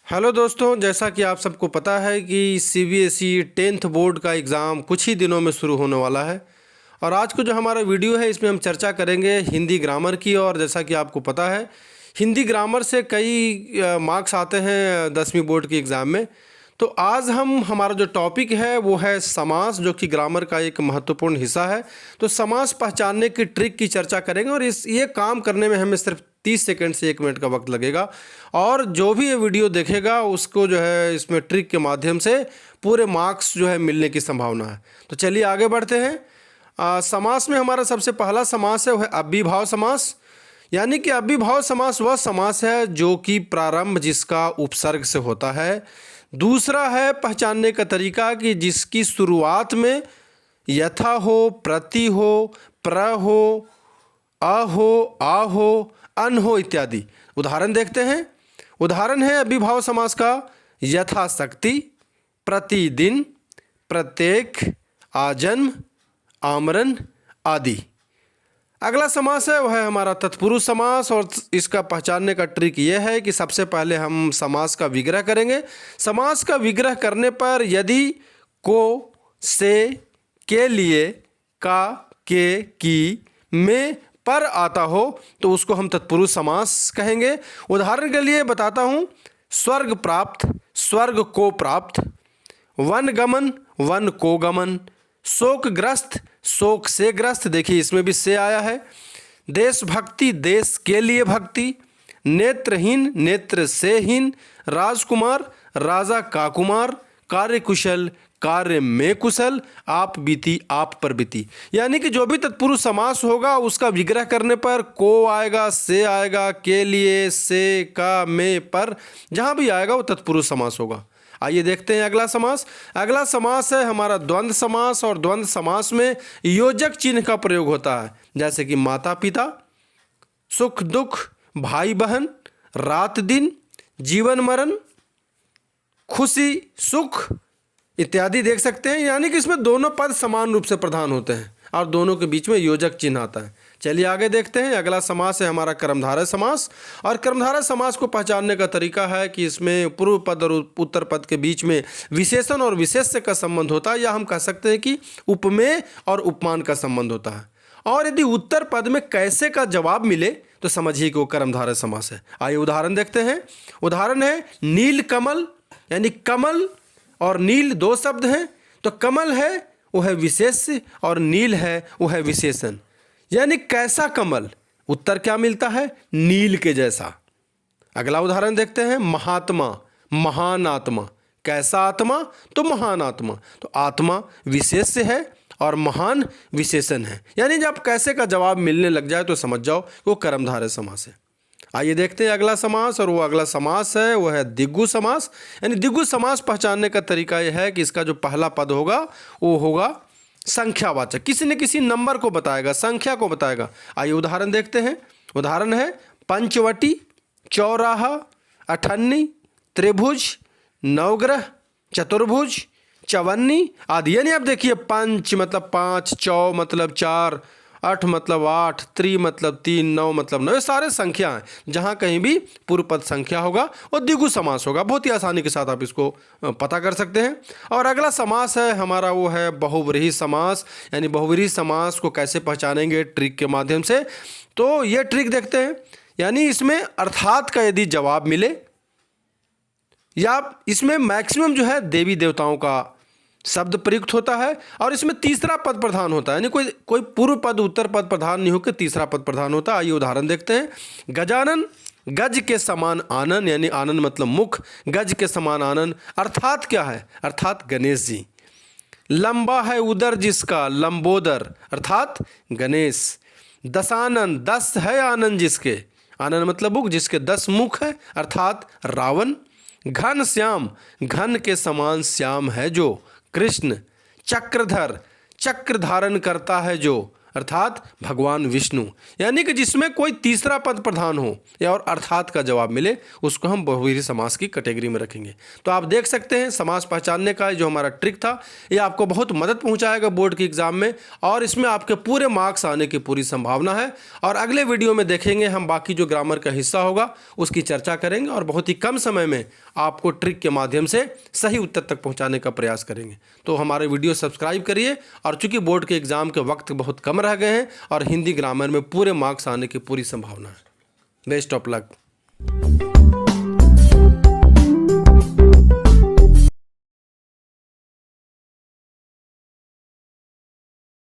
Hello दोस्तों, जैसा कि आप सबको पता है कि सीबीएसई 10th बोर्ड का एग्ज़ाम कुछ ही दिनों में शुरू होने वाला है। और आज को जो हमारा वीडियो है इसमें हम चर्चा करेंगे हिंदी ग्रामर की। और जैसा कि आपको पता है हिंदी ग्रामर से कई मार्क्स आते हैं 10वीं बोर्ड के एग्ज़ाम में। तो आज हमारा जो टॉपिक है वो है समास, जो कि ग्रामर का एक महत्वपूर्ण हिस्सा है। तो समास पहचानने की ट्रिक की चर्चा करेंगे और ये काम करने में हमें सिर्फ 30 सेकंड से 1 मिनट का वक्त लगेगा। और जो भी ये वीडियो देखेगा उसको जो है इसमें ट्रिक के माध्यम से पूरे मार्क्स जो है मिलने की संभावना है। तो चलिए आगे बढ़ते हैं। समास में हमारा सबसे पहला समास है वो है अव्ययीभाव समास। यानी कि अव्ययीभाव समास वह समास है जो कि प्रारंभ जिसका उपसर्ग से होता है। दूसरा है पहचानने का तरीका कि जिसकी शुरुआत में यथा हो, प्रति हो, प्र हो, अ हो, आ हो, अन हो इत्यादि। उदाहरण देखते हैं। उदाहरण है अव्ययीभाव समास का यथाशक्ति, प्रतिदिन, प्रत्येक, आजन्म, आमरण आदि। अगला समास है वह है हमारा तत्पुरुष समास। और इसका पहचानने का ट्रिक ये है कि सबसे पहले हम समास का विग्रह करेंगे। समास का विग्रह करने पर यदि को, से, के लिए, का, के, की, में, पर आता हो तो उसको हम तत्पुरुष समास कहेंगे। उदाहरण के लिए बताता हूँ। स्वर्ग प्राप्त, स्वर्ग को प्राप्त, वन गमन, वन को गमन, शोकग्रस्त, शोक से ग्रस्त, देखिए इसमें भी से आया है। देशभक्ति, देश के लिए भक्ति, नेत्रहीन, नेत्र से हीन, राजकुमार, राजा का कुमार, कार्यकुशल, कार्य में कुशल, आप बीती, आप पर बीती। यानी कि जो भी तत्पुरुष समास होगा उसका विग्रह करने पर को आएगा, से आएगा, के लिए, से, का, में, पर, जहाँ भी आएगा वो तत्पुरुष समास होगा। आइए देखते हैं अगला समास। अगला समास है हमारा द्वंद्व समास। और द्वंद्व समास में योजक चिन्ह का प्रयोग होता है, जैसे कि माता पिता, सुख दुख, भाई बहन, रात दिन, जीवन मरण, खुशी सुख इत्यादि देख सकते हैं। यानी कि इसमें दोनों पद समान रूप से प्रधान होते हैं और दोनों के बीच में योजक चिन्ह आता है। चलिए आगे देखते हैं। अगला समास है हमारा कर्मधारय समास। और कर्मधारय समास को पहचानने का तरीका है कि इसमें पूर्व पद और उत्तर पद के बीच में विशेषण और विशेष्य का संबंध होता है, या हम कह सकते हैं कि उपमेय और उपमान का संबंध होता है। और यदि उत्तर पद में कैसे का जवाब मिले तो समझिए कि वो कर्मधारय समास है। आइए उदाहरण देखते हैं। उदाहरण है नील कमल, यानी कमल और नील दो शब्द हैं। तो कमल है वो है विशेष्य और नील है वो है विशेषण। यानी कैसा कमल, उत्तर क्या मिलता है, नील के जैसा। अगला उदाहरण देखते हैं। महात्मा, महान आत्मा, कैसा आत्मा, तो महान आत्मा। तो आत्मा विशेष्य है और महान विशेषण है। यानी जब कैसे का जवाब मिलने लग जाए तो समझ जाओ वो कर्मधारय समास है। आइए देखते हैं अगला समास। और वो अगला समास है वो है द्विगु समास। यानी द्विगु समास पहचानने का तरीका यह है कि इसका जो पहला पद होगा वो होगा संख्यावाचक, किसी न किसी नंबर को बताएगा, संख्या को बताएगा। आइए उदाहरण देखते हैं। उदाहरण है पंचवटी, चौराहा, अठन्नी, त्रिभुज, नवग्रह, चतुर्भुज, चवन्नी आदि। यानी अब देखिए पंच मतलब 5, चौ मतलब 4, 8 मतलब 8, त्रि मतलब 3, 9 मतलब 9, ये सारे संख्या हैं। जहाँ कहीं भी पूर्व पद संख्या होगा वो द्विगु समास होगा। बहुत ही आसानी के साथ आप इसको पता कर सकते हैं। और अगला समास है हमारा वो है बहुव्रीहि समास। यानी बहुव्रीहि समास को कैसे पहचानेंगे, ट्रिक के माध्यम से। तो ये ट्रिक देखते हैं। यानी इसमें अर्थात का यदि जवाब मिले, या इसमें मैक्सिमम जो है देवी देवताओं का शब्द प्रयुक्त होता है और इसमें तीसरा पद प्रधान होता है। यानी कोई पूर्व पद उत्तर पद प्रधान नहीं होकर तीसरा पद प्रधान होता है। आइए उदाहरण देखते हैं। गजानन, गज के समान आनन, यानी आनन मतलब मुख, गज के समान आनन अर्थात क्या है, अर्थात गणेश जी। लंबा है उदर जिसका, लंबोदर अर्थात गणेश। दशानन, 10 है आनन जिसके, आनन मतलब मुख, जिसके 10 मुख है अर्थात रावण। घन श्याम, घन के समान श्याम है जो, कृष्ण। चक्रधर, चक्र धारण करता है जो, अर्थात भगवान विष्णु, यानी कि जिसमें कोई तीसरा पद प्रधान हो या और अर्थात का जवाब मिले उसको हम बहुव्रीहि समास की कैटेगरी में रखेंगे। तो आप देख सकते हैं समास पहचानने का जो हमारा ट्रिक था ये आपको बहुत मदद पहुंचाएगा बोर्ड के एग्जाम में, और इसमें आपके पूरे मार्क्स आने की पूरी संभावना है। और अगले वीडियो में देखेंगे हम बाकी जो ग्रामर का हिस्सा होगा उसकी चर्चा करेंगे और बहुत ही कम समय में आपको ट्रिक के माध्यम से सही उत्तर तक पहुंचाने का प्रयास करेंगे। तो हमारे वीडियो सब्सक्राइब करिए। और चूंकि बोर्ड के एग्जाम के वक्त बहुत कम रह गए हैं और हिंदी ग्रामर में पूरे मार्क्स आने की पूरी संभावना है। Best of luck.